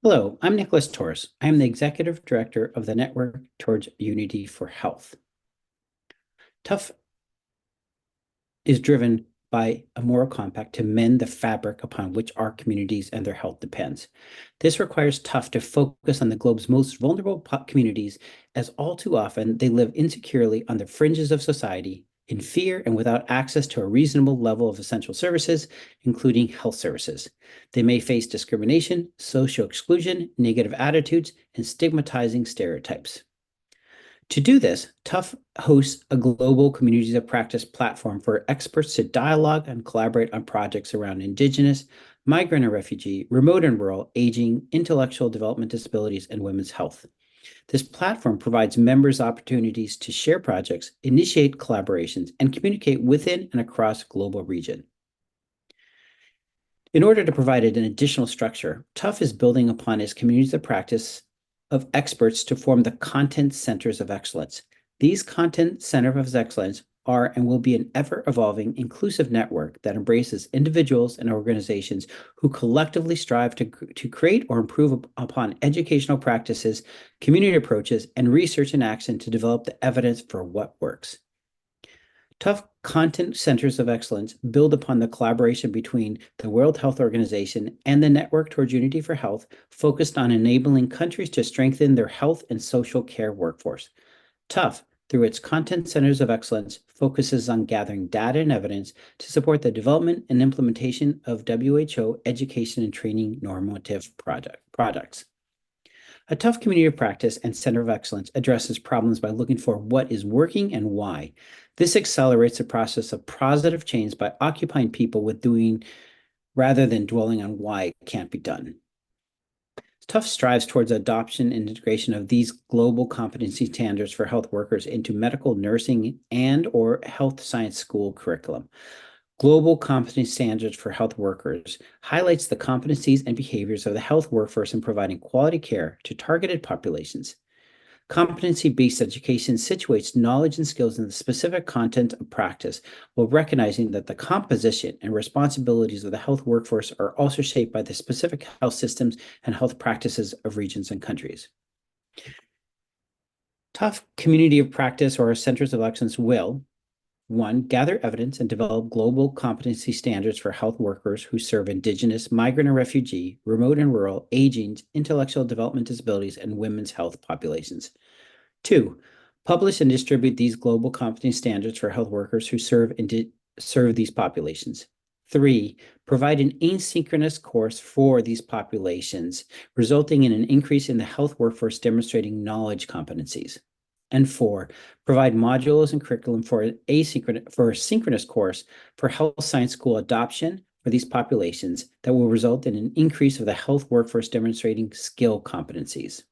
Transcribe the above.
Hello, I'm Nicholas Torres. I am the Executive Director of the Network Towards Unity for Health. TUFH is driven by a moral compact to mend the fabric upon which our communities and their health depends. This requires TUFH to focus on the globe's most vulnerable communities, as all too often they live insecurely on the fringes of society, in fear and without access to a reasonable level of essential services, including health services. They may face discrimination, social exclusion, negative attitudes, and stigmatizing stereotypes. To do this, TUFH hosts a global communities of practice platform for experts to dialogue and collaborate on projects around Indigenous, migrant and refugee, remote and rural, aging, intellectual development disabilities, and women's health. This platform provides members opportunities to share projects, initiate collaborations, and communicate within and across global region. In order to provide an additional structure, TUFH is building upon its communities of practice of experts to form the content centers of excellence. These content centers of excellence are and will be an ever-evolving inclusive network that embraces individuals and organizations who collectively strive to create or improve upon educational practices, community approaches, and research and action to develop the evidence for what works. TUFH content centers of excellence build upon the collaboration between the World Health Organization and the Network Towards Unity for Health, focused on enabling countries to strengthen their health and social care workforce. TUFH, through its content centers of excellence, focuses on gathering data and evidence to support the development and implementation of WHO education and training normative products. A TUFH community of practice and center of excellence addresses problems by looking for what is working and why. This accelerates the process of positive change by occupying people with doing rather than dwelling on why it can't be done. TUFH strives towards adoption and integration of these global competency standards for health workers into medical, nursing, and/or health science school curriculum. Global Competency Standards for Health Workers highlights the competencies and behaviors of the health workforce in providing quality care to targeted populations. Competency-based education situates knowledge and skills in the specific content of practice, while recognizing that the composition and responsibilities of the health workforce are also shaped by the specific health systems and health practices of regions and countries. TUFH community of practice or centers of excellence will, 1. Gather evidence and develop global competency standards for health workers who serve Indigenous, migrant and refugee, remote and rural, aging, intellectual development disabilities, and women's health populations. 2. Publish and distribute these global competency standards for health workers who serve these populations. 3. Provide an asynchronous course for these populations, resulting in an increase in the health workforce demonstrating knowledge competencies. And 4, provide modules and curriculum for a synchronous course for health science school adoption for these populations that will result in an increase of the health workforce demonstrating skill competencies.